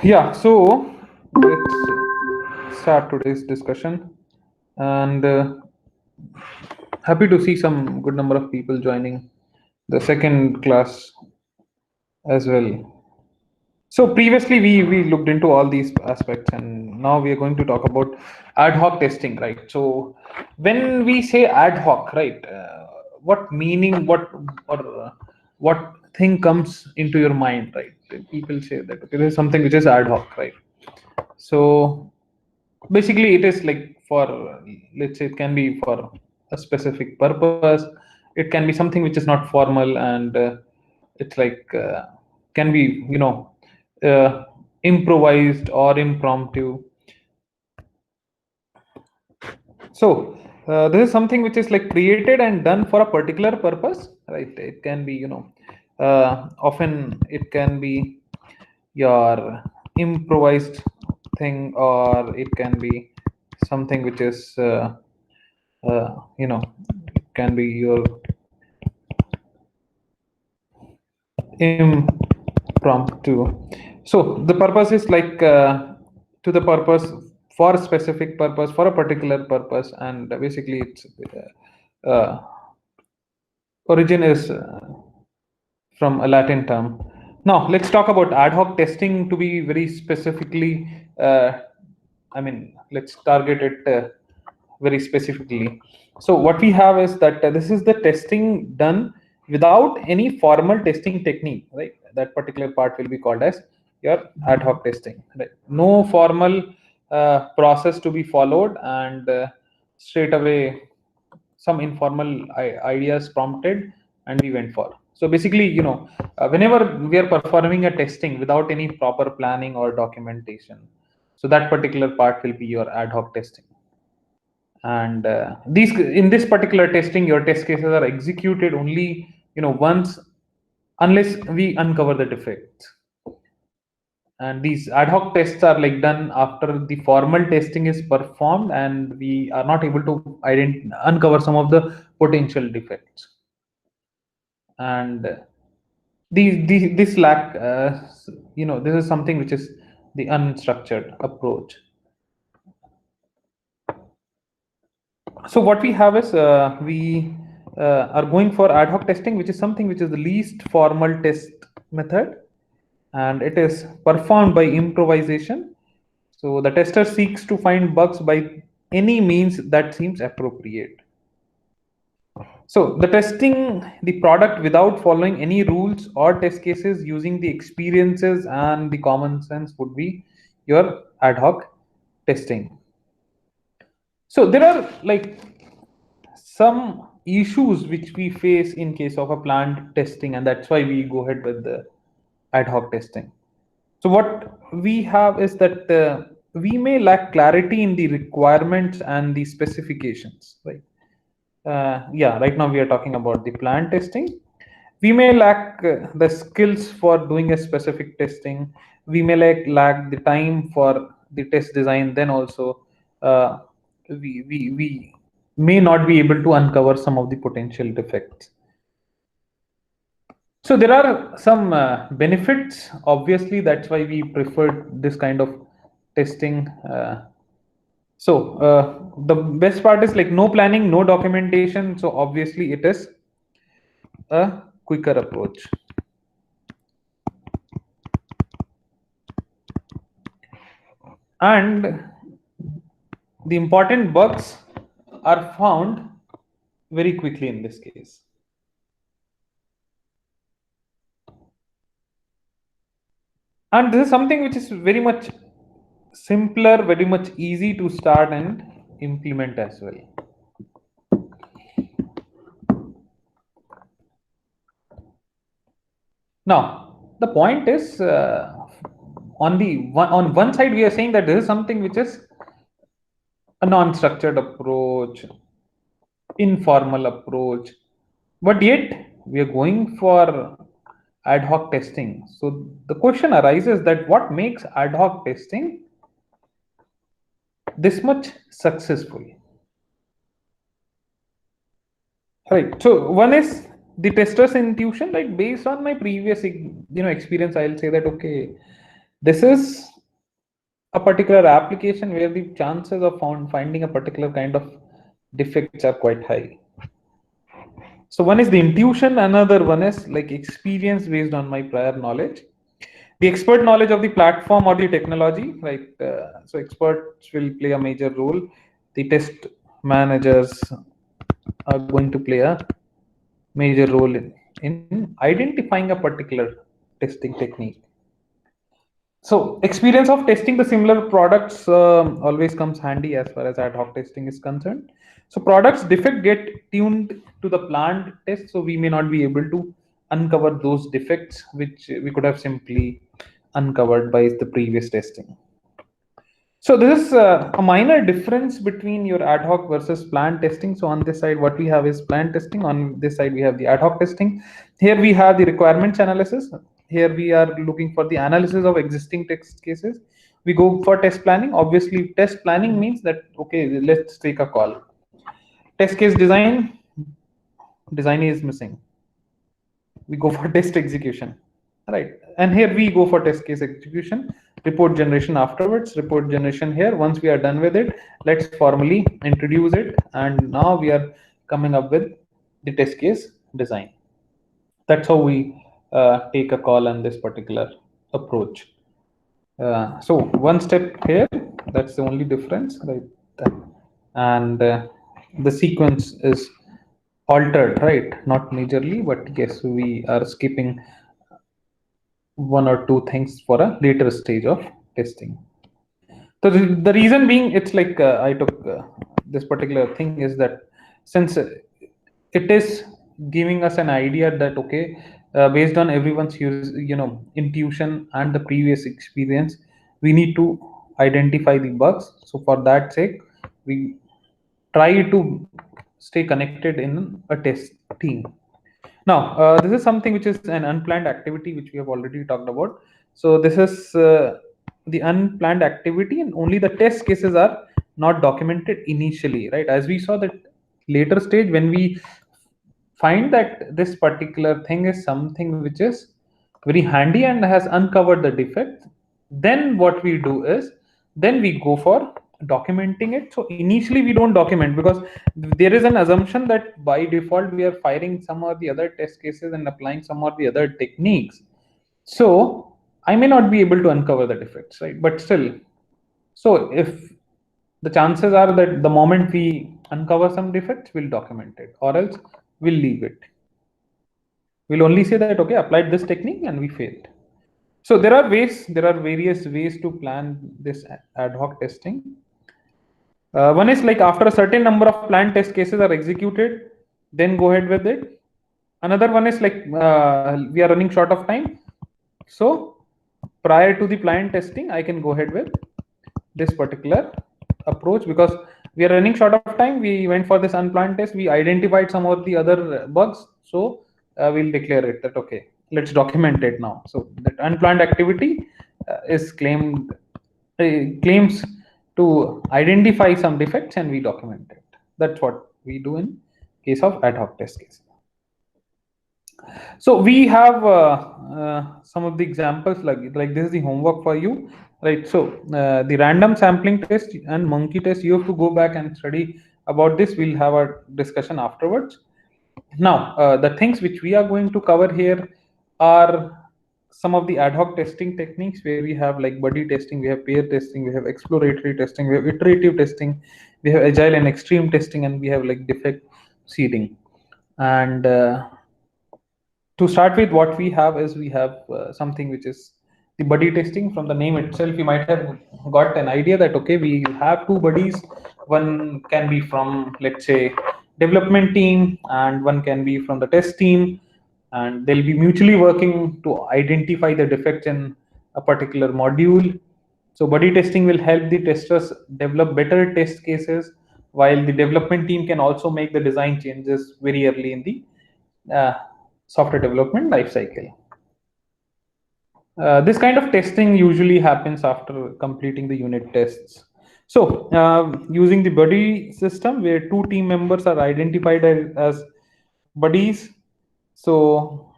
Yeah, so let's start today's discussion. And happy to see some good number of people joining the second class as well. So previously we looked into all these aspects, and now we are going to talk about ad hoc testing, right? So when we say ad hoc, right, what meaning, what thing comes into your mind, right? People say that okay, there's something which is ad hoc, right? So basically, it is like for, let's say, it can be for a specific purpose. It can be something which is not formal, and it's like can be uh, improvised or impromptu. So this is something which is like created and done for a particular purpose, right? It can be, often it can be your improvised thing, or it can be something which is it can be your impromptu. So the purpose is like to the purpose, for a specific purpose, for a particular purpose, and basically it's origin is from a Latin term. Now, let's talk about ad hoc testing to be very specifically. Let's target it very specifically. So, what we have is that this is the testing done without any formal testing technique, right? That particular part will be called as your ad hoc testing, right? No formal process to be followed, and straight away some informal ideas prompted, and we went for. So basically, whenever we are performing a testing without any proper planning or documentation, so that particular part will be your ad hoc testing. And these in this particular testing, your test cases are executed only once, unless we uncover the defects. And these ad hoc tests are like done after the formal testing is performed, and we are not able to uncover some of the potential defects. And this lack, this is something which is the unstructured approach. So what we have is we are going for ad hoc testing, which is something which is the least formal test method, and it is performed by improvisation. So the tester seeks to find bugs by any means that seems appropriate. So the testing the product without following any rules or test cases, using the experiences and the common sense, would be your ad hoc testing. So there are like some issues which we face in case of a planned testing, and that's why we go ahead with the ad hoc testing. So what we have is that we may lack clarity in the requirements and the specifications, right? Yeah, right now we are talking about the plant testing. We may lack the skills for doing a specific testing. We may lack the time for the test design. Then also, uh, we may not be able to uncover some of the potential defects. So there are some benefits. Obviously, that's why we prefer this kind of testing. The best part is like no planning, no documentation. So obviously, it is a quicker approach. And the important bugs are found very quickly in this case. And this is something which is very much simpler, very much easy to start and implement as well. Now, the point is, on one side, we are saying that this is something which is a non-structured approach, informal approach, but yet we are going for ad hoc testing. So the question arises that what makes ad hoc testing this much successful? Right. So one is the tester's intuition. Like based on my previous experience, I'll say that okay, this is a particular application where the chances of finding a particular kind of defects are quite high. So one is the intuition, another one is like experience based on my prior knowledge. The expert knowledge of the platform or the technology, right? So experts will play a major role. The test managers are going to play a major role in identifying a particular testing technique. So experience of testing the similar products always comes handy as far as ad hoc testing is concerned. So products defect get tuned to the planned test, so we may not be able to uncover those defects which we could have simply uncovered by the previous testing. So this is a minor difference between your ad hoc versus planned testing. So on this side, what we have is planned testing. On this side, we have the ad hoc testing. Here we have the requirements analysis. Here we are looking for the analysis of existing test cases. We go for test planning. Obviously, test planning means that, okay, let's take a call. Test case design is missing. We go for test execution, right? And here we go for test case execution, report generation afterwards. Report generation here, once we are done with it, let's formally introduce it, and now we are coming up with the test case design. That's how we take a call on this particular approach. So one step here, that's the only difference, right? And the sequence is altered, right? Not majorly, but yes, we are skipping one or two things for a later stage of testing. So the reason being, it's like I took this particular thing is that since it is giving us an idea that, okay, based on everyone's intuition and the previous experience, we need to identify the bugs. So for that sake, we try to stay connected in a test team. Now, this is something which is an unplanned activity, which we have already talked about. So this is the unplanned activity, and only the test cases are not documented initially, right? As we saw that later stage, when we find that this particular thing is something which is very handy and has uncovered the defect, then what we do is, then we go for documenting it. So initially we don't document because there is an assumption that by default we are firing some or the other test cases and applying some or the other techniques. So I may not be able to uncover the defects, right? But still, so if the chances are that the moment we uncover some defects, we'll document it, or else we'll leave it. We'll only say that, okay, applied this technique and we failed. So there are various ways to plan this ad hoc testing. One is like after a certain number of planned test cases are executed, then go ahead with it. Another one is like we are running short of time. So prior to the planned testing, I can go ahead with this particular approach because we are running short of time. We went for this unplanned test. We identified some of the other bugs. So we'll declare it that, okay, let's document it now. So that unplanned activity is claims to identify some defects and we document it. That's what we do in case of ad hoc test cases. So we have some of the examples, like this is the homework for you, right? So the random sampling test and monkey test, you have to go back and study about this. We'll have a discussion afterwards. Now the things which we are going to cover here are some of the ad hoc testing techniques, where we have like buddy testing, we have pair testing, we have exploratory testing, we have iterative testing, we have agile and extreme testing, and we have like defect seeding. And to start with, what we have is we have something which is the buddy testing. From the name itself, you might have got an idea that, okay, we have two buddies. One can be from, let's say, development team, and one can be from the test team, and they'll be mutually working to identify the defects in a particular module. So buddy testing will help the testers develop better test cases, while the development team can also make the design changes very early in the software development lifecycle. This kind of testing usually happens after completing the unit tests. So using the buddy system, where two team members are identified as buddies. So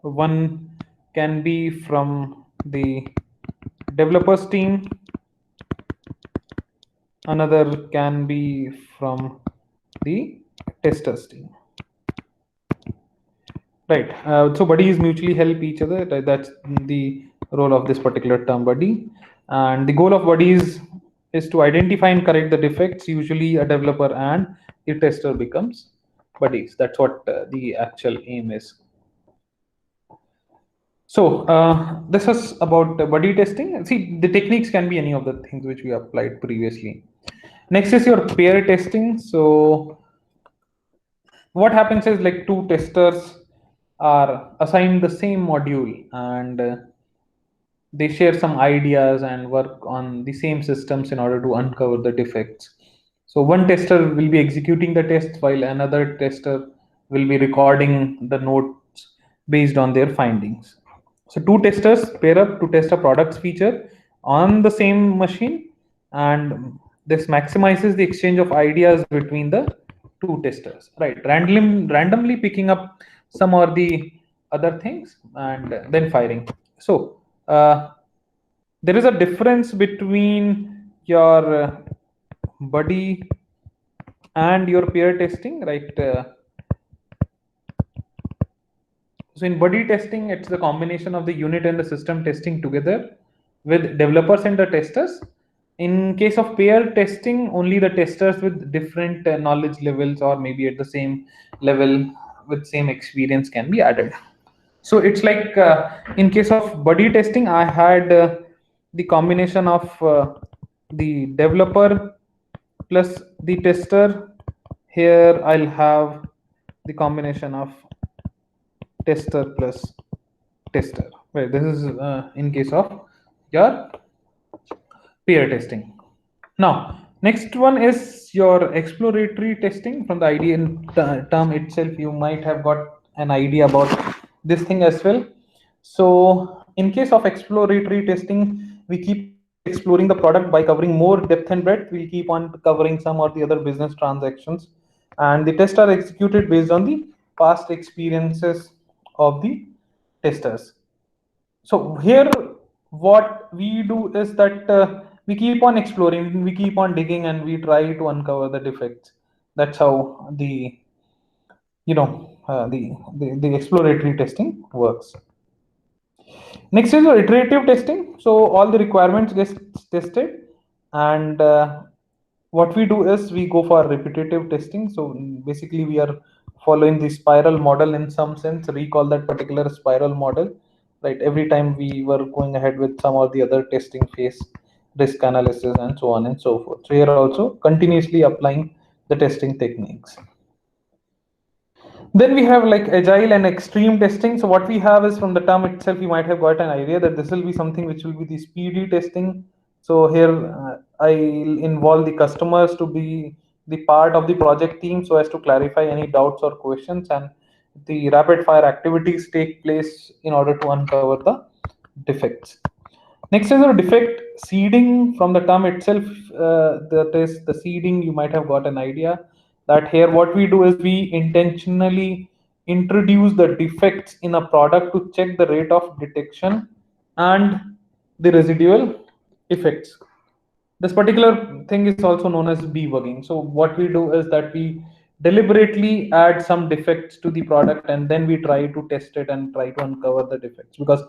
one can be from the developers team, another can be from the testers team. Right. So buddies mutually help each other. That's the role of this particular term, buddy. And the goal of buddies is to identify and correct the defects. Usually, a developer and the tester becomes buddies. That's what the actual aim is. So this is about buddy testing. See, the techniques can be any of the things which we applied previously. Next is your pair testing. So what happens is like two testers are assigned the same module, and they share some ideas and work on the same systems in order to uncover the defects. So one tester will be executing the test while another tester will be recording the notes based on their findings. So two testers pair up to test a product's feature on the same machine, and this maximizes the exchange of ideas between the two testers, right? Randomly picking up some or the other things and then firing. So there is a difference between your buddy and your peer testing, right? So in buddy testing, it's the combination of the unit and the system testing together with developers and the testers. In case of pair testing, only the testers with different knowledge levels or maybe at the same level with same experience can be added. So it's like in case of buddy testing, I had the combination of the developer plus the tester. Here I'll have the combination of tester plus tester. Right, this is in case of your peer testing. Now, next one is your exploratory testing. From the idea in term itself, you might have got an idea about this thing as well. So, in case of exploratory testing, we keep on exploring the product by covering more depth and breadth. We'll keep on covering some or the other business transactions, and the tests are executed based on the past experiences of the testers. So here what we do is that we keep on exploring, we keep on digging, and we try to uncover the defects. That's how the the exploratory testing works. Next is your iterative testing. So all the requirements get tested, and what we do is we go for repetitive testing. So basically, we are following the spiral model in some sense. Recall that particular spiral model, right? Every time we were going ahead with some or the other testing phase, risk analysis, and so on and so forth. So here also continuously applying the testing techniques. Then we have like agile and extreme testing. So what we have is from the term itself, you might have got an idea that this will be something which will be the speedy testing. So here I'll involve the customers to be the part of the project team so as to clarify any doubts or questions, and the rapid fire activities take place in order to uncover the defects. Next is the defect seeding. From the term itself, that is the seeding. You might have got an idea that here what we do is we intentionally introduce the defects in a product to check the rate of detection and the residual effects. This particular thing is also known as debugging. So what we do is that we deliberately add some defects to the product, and then we try to test it and try to uncover the defects, because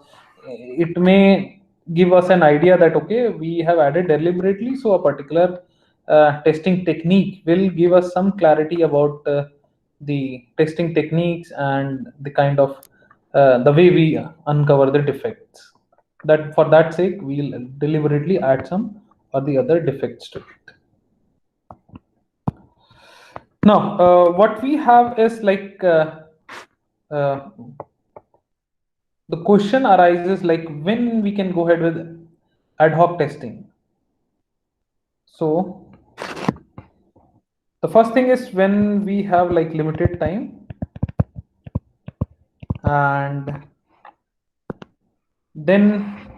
it may give us an idea that okay, we have added deliberately, so a particular testing technique will give us some clarity about the testing techniques and the kind of the way we uncover the defects. That for that sake we'll deliberately add some or the other defects to it. Now what we have is like uh, the question arises like when we can go ahead with ad hoc testing. So the first thing is when we have like limited time, and then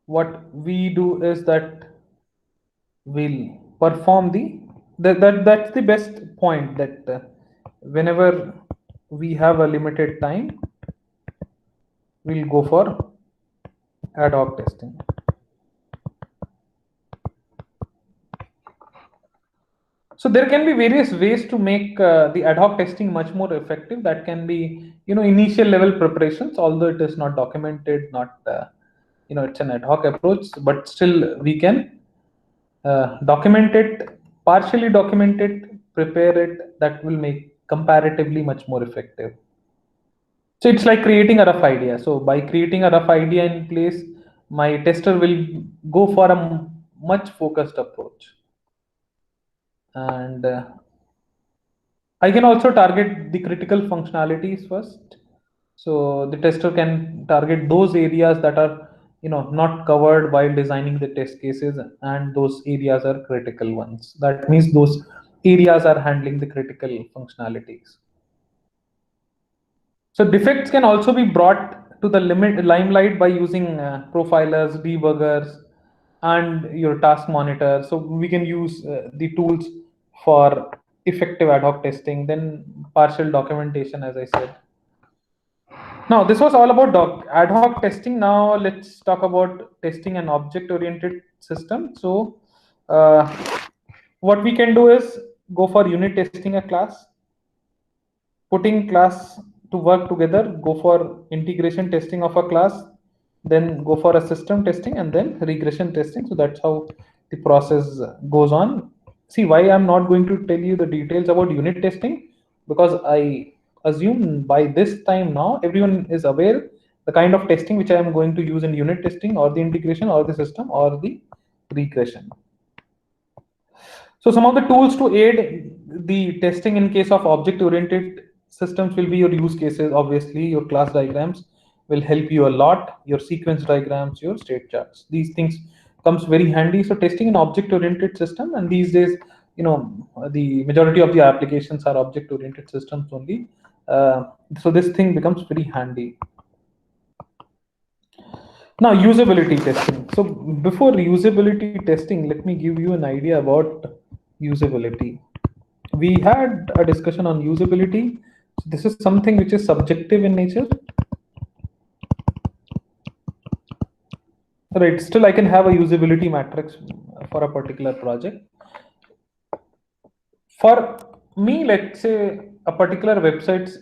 what we do is that we'll perform that's the best point, that whenever we have a limited time, we'll go for ad hoc testing. So there can be various ways to make the ad hoc testing much more effective. That can be, initial level preparations, although it is not documented, not, it's an ad hoc approach, but still we can document it, partially document it, prepare it. That will make comparatively much more effective. So it's like creating a rough idea. So by creating a rough idea in place, my tester will go for a much focused approach. And I can also target the critical functionalities first. So the tester can target those areas that are, not covered while designing the test cases, and those areas are critical ones. That means those areas are handling the critical functionalities. So defects can also be brought to the limelight by using profilers, debuggers, and your task monitor. So we can use the tools for effective ad hoc testing, then partial documentation, as I said. Now, this was all about ad hoc testing. Now, let's talk about testing an object-oriented system. So, uh, what we can do is go for unit testing a class, putting class to work together, go for integration testing of a class, then go for a system testing, and then regression testing. So that's how the process goes on. See, why I'm not going to tell you the details about unit testing, because I assume by this time now everyone is aware the kind of testing which I am going to use in unit testing, or the integration, or the system, or the regression. So some of the tools to aid the testing in case of object-oriented systems will be your use cases. Obviously, your class diagrams will help you a lot. Your sequence diagrams, your state charts. These things comes very handy. So testing an object-oriented system, and these days, the majority of the applications are object-oriented systems only. So this thing becomes very handy. Now, usability testing. So before usability testing, let me give you an idea about usability. We had a discussion on usability. So this is something which is subjective in nature. Right, still I can have a usability matrix for a particular project. For me, let's say a particular website's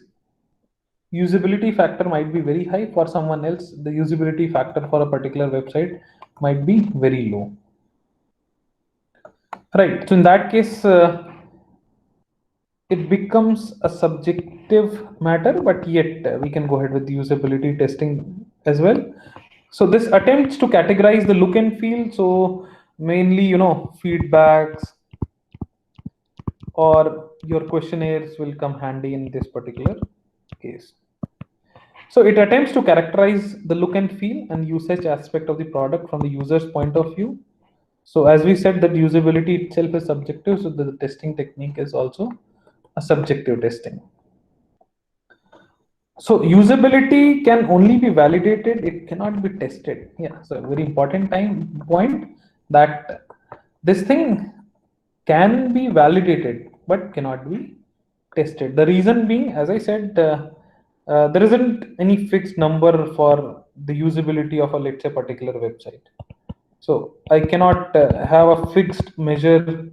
usability factor might be very high. For someone else, the usability factor for a particular website might be very low. Right, so in that case, it becomes a subjective matter, but yet we can go ahead with usability testing as well. So this attempts to categorize the look and feel. So mainly, feedbacks or your questionnaires will come handy in this particular case. So it attempts to characterize the look and feel and usage aspect of the product from the user's point of view. So as we said, that usability itself is subjective, so the testing technique is also a subjective testing. So usability can only be validated, it cannot be tested. Yeah, so a very important point, that this thing can be validated but cannot be tested. The reason being, as I said, there isn't any fixed number for the usability of a, let's say, particular website. So I cannot have a fixed measure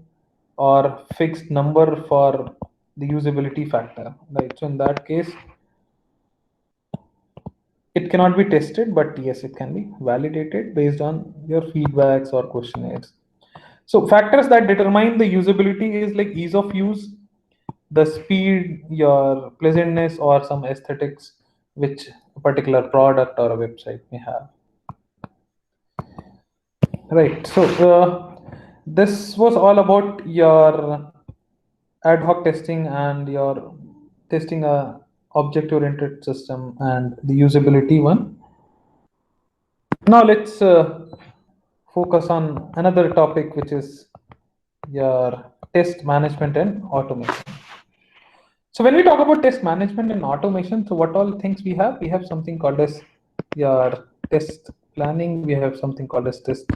or fixed number for the usability factor, right? So in that case, it cannot be tested, but yes, it can be validated based on your feedbacks or questionnaires. So factors that determine the usability is like ease of use, the speed, your pleasantness, or some aesthetics which a particular product or a website may have. Right. So this was all about your ad hoc testing and your testing a object-oriented system and the usability one. Now let's focus on another topic, which is your test management and automation. So when we talk about test management and automation, so what all things we have? We have something called as your test planning. We have something called as test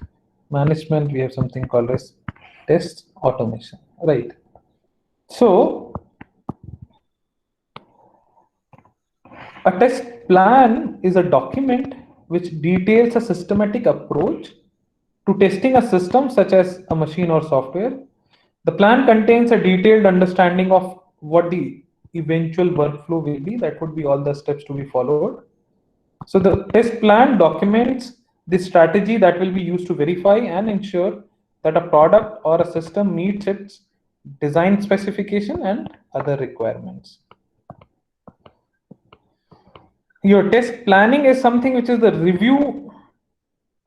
management. We have something called as test automation, right? So a test plan is a document which details a systematic approach to testing a system such as a machine or software. The plan contains a detailed understanding of what the eventual workflow will be. That would be all the steps to be followed. So the test plan documents the strategy that will be used to verify and ensure that a product or a system meets its design specification and other requirements. Your test planning is something which is the review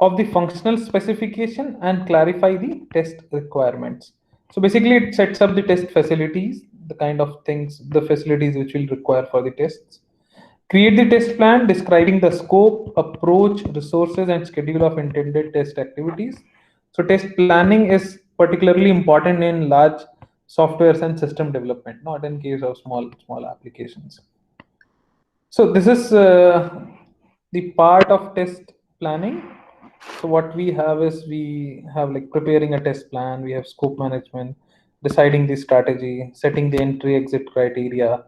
of the functional specification and clarify the test requirements. So basically it sets up the test facilities, the kind of things, the facilities which will require for the tests. Create the test plan describing the scope, approach, resources, and schedule of intended test activities. So test planning is particularly important in large softwares and system development, not in case of small applications. So this is the part of test planning. So what we have is we have like preparing a test plan, we have scope management, deciding the strategy, setting the entry exit criteria,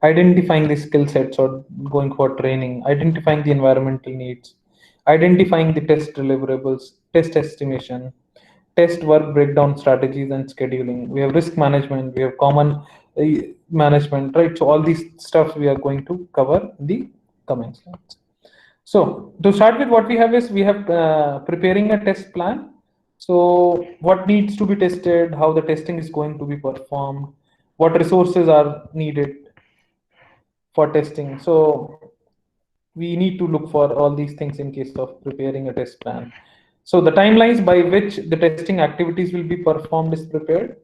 identifying the skill sets or going for training, identifying the environmental needs, identifying the test deliverables, test estimation, test work breakdown strategies and scheduling. We have risk management, we have common management, right? So all these stuff we are going to cover in the coming slides. So to start with, what we have is we have preparing a test plan. So what needs to be tested, how the testing is going to be performed, what resources are needed for testing. So we need to look for all these things in case of preparing a test plan. So the timelines by which the testing activities will be performed is prepared.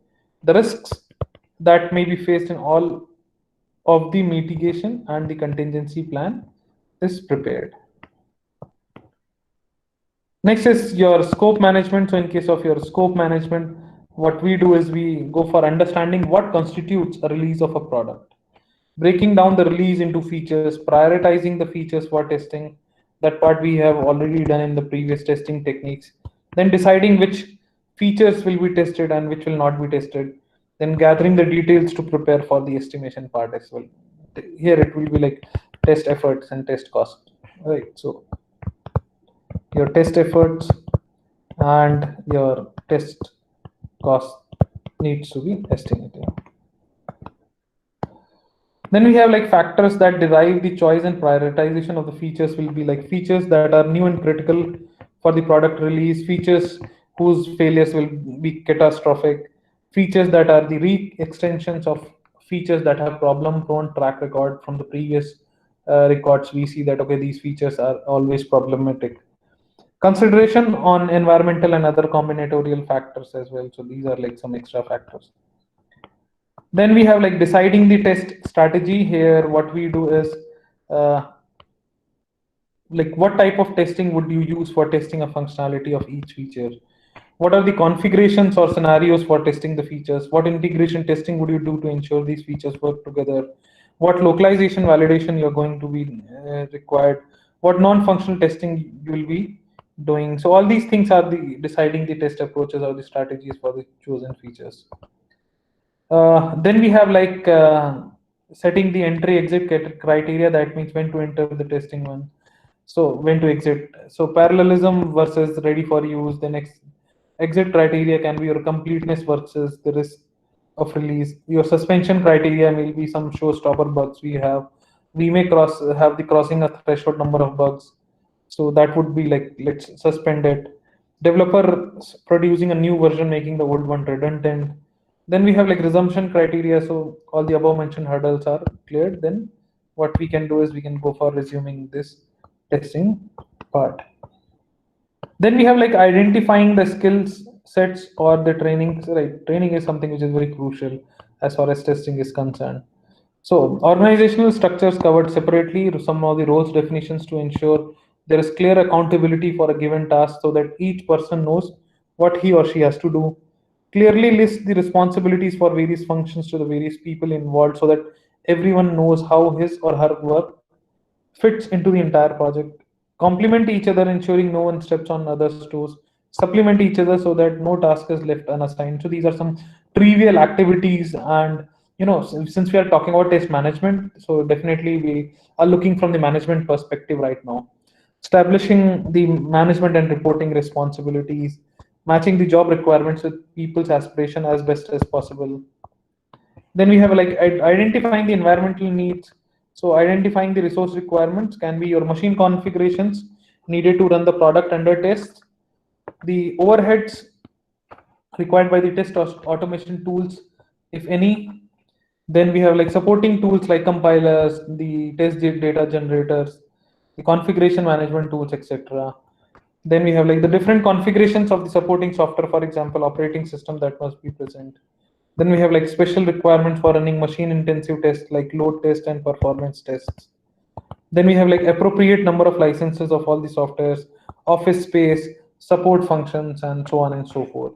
The risks that may be faced in all of the mitigation and the contingency plan is prepared. Next is your scope management. So in case of your scope management, what we do is we go for understanding what constitutes a release of a product, breaking down the release into features, prioritizing the features for testing. That part we have already done in the previous testing techniques. Then deciding which features will be tested and which will not be tested. Then gathering the details to prepare for the estimation part as well. Here it will be like test efforts and test cost. Right. So your test efforts and your test cost needs to be estimated. Then we have like factors that derive the choice and prioritization of the features will be like features that are new and critical for the product release, features whose failures will be catastrophic, features that are the re-extensions of features that have problem-prone track record from the previous records. We see that okay, these features are always problematic. Consideration on environmental and other combinatorial factors as well. So these are like some extra factors. Then we have like deciding the test strategy. Here what we do is like what type of testing would you use for testing a functionality of each feature? What are the configurations or scenarios for testing the features? What integration testing would you do to ensure these features work together? What localization validation you're going to be required? What non-functional testing you will be doing? So all these things are the deciding the test approaches or the strategies for the chosen features. Then we have like setting the entry exit criteria. That means when to enter the testing one, so when to exit. So parallelism versus ready for use. The next exit criteria can be your completeness versus the risk of release. Your suspension criteria will be some showstopper bugs we have. We may have the crossing a threshold number of bugs, so that would be like let's suspend it. Developer producing a new version, making the old one redundant. Then we have like resumption criteria. So all the above mentioned hurdles are cleared. Then what we can do is we can go for resuming this testing part. Then we have like identifying the skills sets or the trainings, right? Training is something which is very crucial as far as testing is concerned. So organizational structures covered separately, some of the roles definitions to ensure there is clear accountability for a given task so that each person knows what he or she has to do. Clearly list the responsibilities for various functions to the various people involved so that everyone knows how his or her work fits into the entire project. Complement each other, ensuring no one steps on others' toes. Supplement each other so that no task is left unassigned. So these are some trivial activities, and since we are talking about test management, so definitely we are looking from the management perspective right now. Establishing the management and reporting responsibilities, matching the job requirements with people's aspiration as best as possible. Then we have like identifying the environmental needs. So identifying the resource requirements can be your machine configurations needed to run the product under tests, the overheads required by the test automation tools, if any. Then we have like supporting tools like compilers, the test data generators, the configuration management tools, etc. Then we have like the different configurations of the supporting software, for example, operating system that must be present. Then we have like special requirements for running machine intensive tests like load test and performance tests. Then we have like appropriate number of licenses of all the softwares, office space, support functions, and so on and so forth.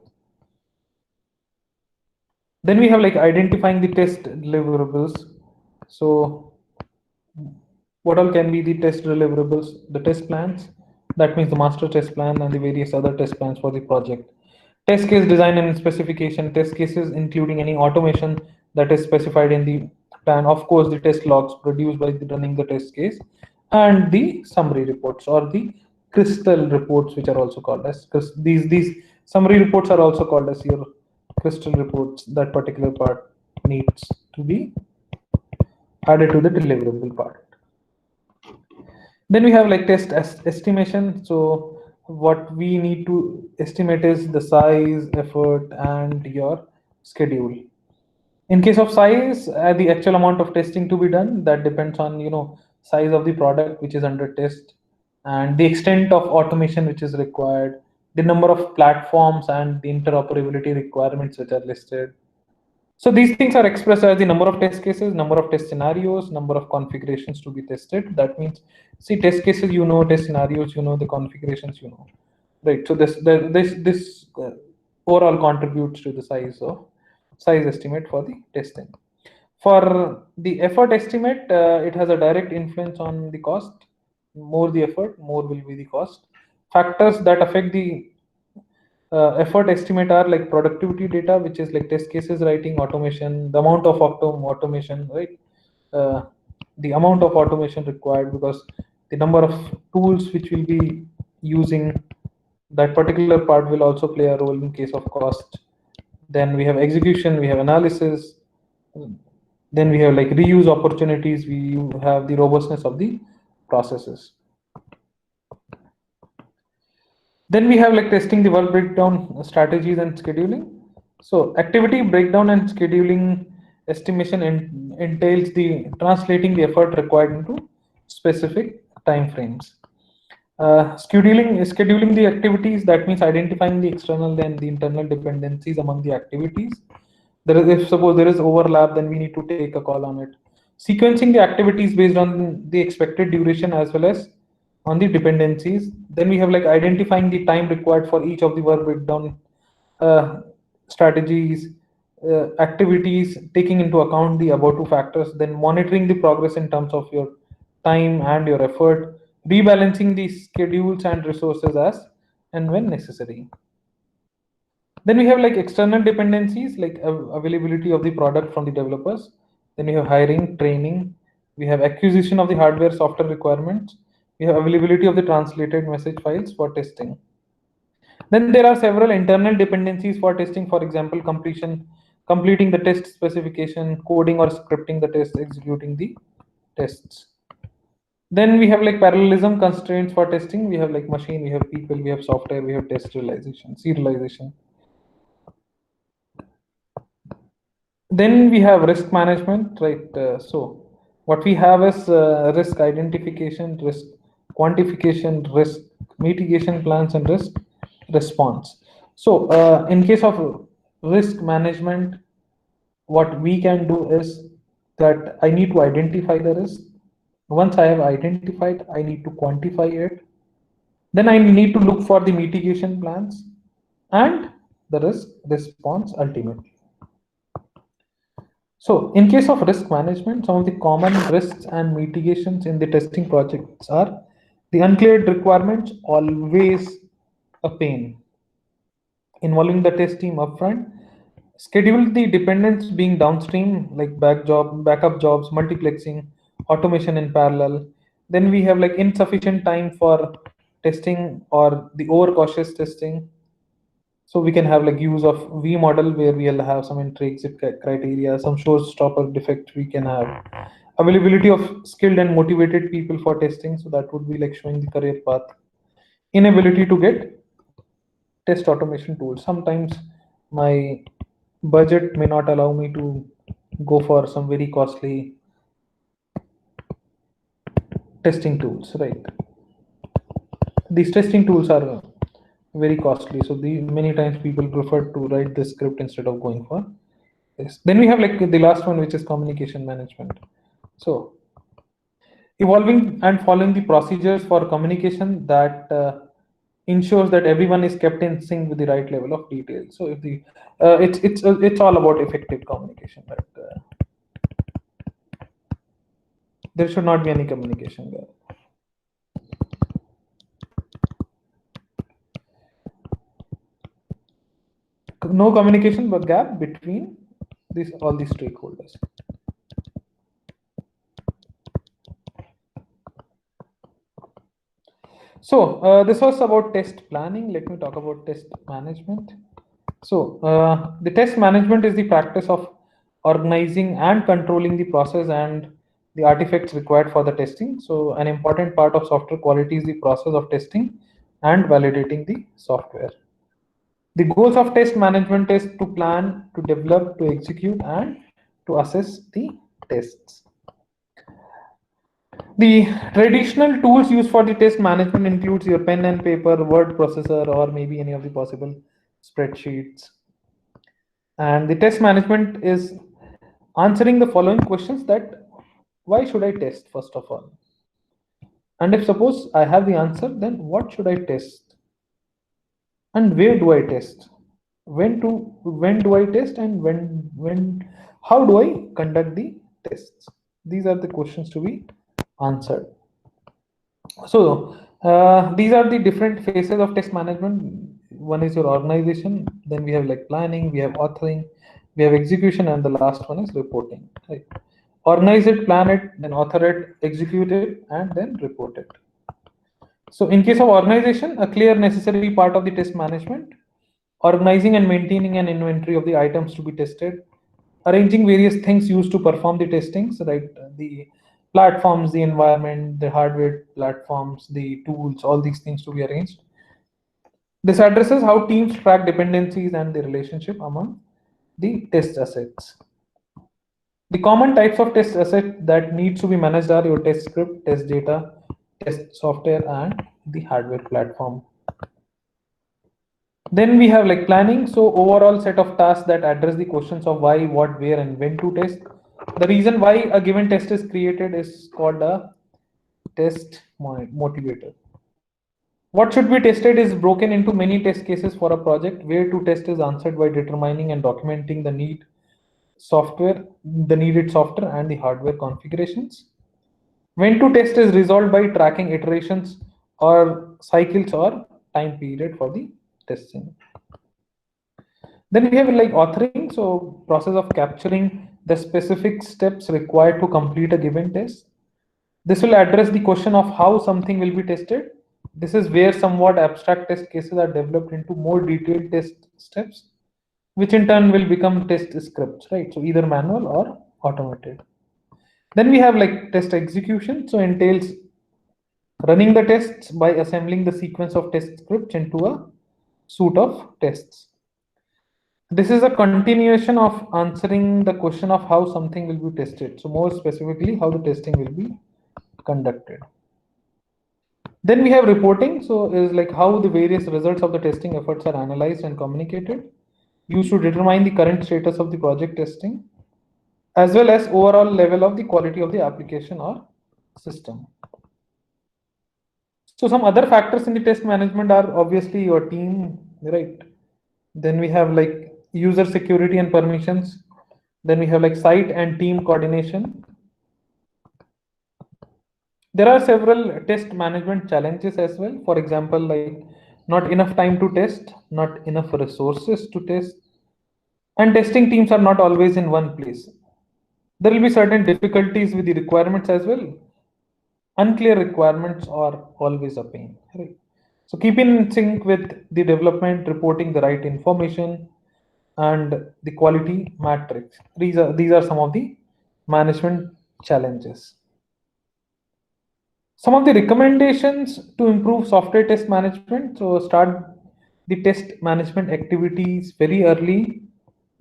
Then we have like identifying the test deliverables. So what all can be the test deliverables? The test plans, that means the master test plan and the various other test plans for the project. Test case design and specification, test cases including any automation that is specified in the plan. Of course, the test logs produced by running the test case, and the summary reports or the crystal reports, which are also called as, because these summary reports are also called as your crystal reports. That particular part needs to be added to the deliverable part. Then we have like test estimation. So what we need to estimate is the size, effort, and your schedule. In case of size, the actual amount of testing to be done, that depends on size of the product which is under test, and the extent of automation which is required, the number of platforms and the interoperability requirements which are listed. So these things are expressed as the number of test cases, number of test scenarios, number of configurations to be tested. That means, see, test cases, test scenarios, the configurations, right? So this overall contributes to the size estimate for the testing. For the effort estimate, it has a direct influence on the cost. More the effort, more will be the cost. Factors that affect the effort estimate are like productivity data, which is like test cases writing, automation, the amount of automation, right? uh, the amount of automation required, because the number of tools which will be using, that particular part will also play a role in case of cost. Then we have execution, we have analysis, then we have like reuse opportunities, we have the robustness of the processes. Then we have like testing the work breakdown strategies and scheduling. So activity breakdown and scheduling estimation entails the translating the effort required into specific time frames. Scheduling the activities, that means identifying the external and the internal dependencies among the activities. If suppose there is overlap, then we need to take a call on it. Sequencing the activities based on the expected duration as well as on the dependencies. Then we have like identifying the time required for each of the work breakdown uh, strategies, activities, taking into account the above two factors. Then monitoring the progress in terms of your time and your effort, rebalancing the schedules and resources as and when necessary. Then we have like external dependencies, like availability of the product from the developers. Then we have hiring, training. We have acquisition of the hardware, software requirements. We have availability of the translated message files for testing. Then there are several internal dependencies for testing. For example, completing the test specification, coding or scripting the test, executing the tests. Then we have like parallelism constraints for testing. We have like machine, we have people, we have software, we have test serialization. Then we have risk management, right? So what we have is risk identification, risk quantification, risk mitigation plans, and risk response. So in case of risk management, what we can do is that I need to identify the risk. Once I have identified, I need to quantify it. Then I need to look for the mitigation plans and the risk response ultimately. So, in case of risk management, some of the common risks and mitigations in the testing projects are the uncleared requirements, always a pain, involving the test team upfront, schedule the dependents being downstream, like backup jobs, multiplexing, automation in parallel. Then we have like insufficient time for testing or the overcautious testing. So we can have like use of V model where we'll have some entry exit criteria, some showstopper defect. We can have availability of skilled and motivated people for testing. So that would be like showing the career path. Inability to get test automation tools. Sometimes my budget may not allow me to go for some very costly testing tools, right? These testing tools are very costly, so the many times people prefer to write the script instead of going for this. Then we have like the last one, which is communication management. So evolving and following the procedures for communication that ensures that everyone is kept in sync with the right level of detail. So if the it's all about effective communication, right? There should not be any communication gap. No communication but gap between these all these stakeholders. So this was about test planning. Let me talk about test management. So the test management is the practice of organizing and controlling the process and the artifacts required for the testing. So an important part of software quality is the process of testing and validating the software. The goals of test management is to plan, to develop, to execute, and to assess the tests. The traditional tools used for the test management includes your pen and paper, word processor, or maybe any of the possible spreadsheets. And the test management is answering the following questions: that why should I test first of all? And if suppose I have the answer, then what should I test? And where do I test? When do I test, and when how do I conduct the tests? These are the questions to be answered. So these are the different phases of test management. One is your organization, then we have like planning, we have authoring, we have execution, and the last one is reporting. Right? Organize it, plan it, then author it, execute it, and then report it. So in case of organization, a clear necessary part of the test management, organizing and maintaining an inventory of the items to be tested, arranging various things used to perform the testings, right? The platforms, the environment, the hardware platforms, the tools, all these things to be arranged. This addresses how teams track dependencies and the relationship among the test assets. The common types of test asset that needs to be managed are your test script, test data, test software, and the hardware platform. Then we have like planning. So overall set of tasks that address the questions of why, what, where, and when to test. The reason why a given test is created is called a test motivator. What should be tested is broken into many test cases for a project. Where to test is answered by determining and documenting the needed software and the hardware configurations. When to test is resolved by tracking iterations or cycles or time period for the testing. Then we have like authoring, so process of capturing the specific steps required to complete a given test. This will address the question of how something will be tested. This is where somewhat abstract test cases are developed into more detailed test steps, which in turn will become test scripts, right? So either manual or automated. Then we have like test execution, so entails running the tests by assembling the sequence of test scripts into a suite of tests. This is a continuation of answering the question of how something will be tested. So more specifically, how the testing will be conducted. Then we have reporting. So is like how the various results of the testing efforts are analyzed and communicated, used to determine the current status of the project testing, as well as overall level of the quality of the application or system. So some other factors in the test management are obviously your team, right? Then we have like user security and permissions. Then we have like site and team coordination. There are several test management challenges as well. For example, like not enough time to test, not enough resources to test, and testing teams are not always in one place. There will be certain difficulties with the requirements as well. Unclear requirements are always a pain, right? So keep in sync with the development, reporting the right information, and the quality matrix. These are some of the management challenges. Some of the recommendations to improve software test management. So start the test management activities very early.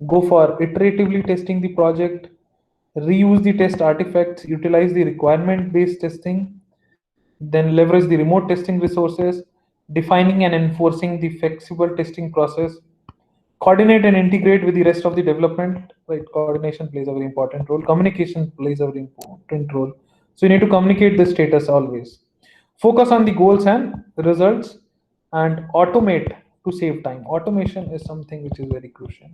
Go for iteratively testing the project. Reuse the test artifacts. Utilize the requirement based testing. Then leverage the remote testing resources. Defining and enforcing the flexible testing process. Coordinate and integrate with the rest of the development. Right, coordination plays a very important role. Communication plays a very important role. So you need to communicate the status always. Focus on the goals and results, and automate to save time. Automation is something which is very crucial.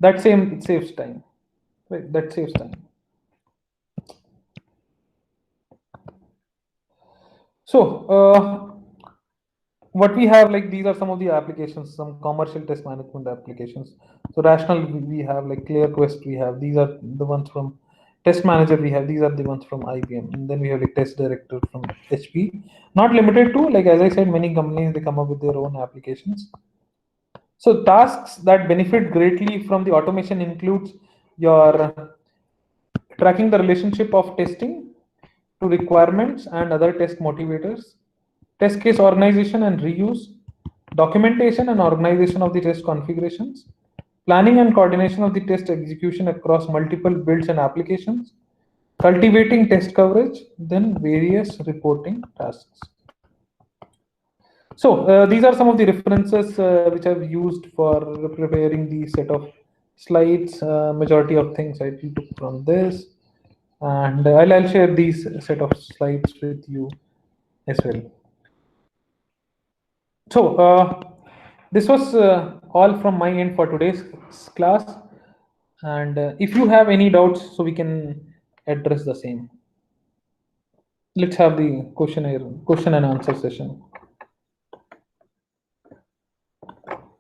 That same it saves time. Right, that saves time. So what we have, like, these are some of the applications, some commercial test management applications. So rational, we have like ClearQuest, we have, these are the ones from test manager, we have, these are the ones from IBM, and then we have like test director from HP. Not limited to, like as I said, many companies they come up with their own applications. So tasks that benefit greatly from the automation includes your tracking the relationship of testing to requirements and other test motivators, test case organization and reuse, documentation and organization of the test configurations, planning and coordination of the test execution across multiple builds and applications, cultivating test coverage, then various reporting tasks. So these are some of the references which I've used for preparing the set of slides. Majority of things I took from this, and I'll share these set of slides with you as well. So this was all from my end for today's class, and if you have any doubts, so we can address the same. Let's have the question and answer session.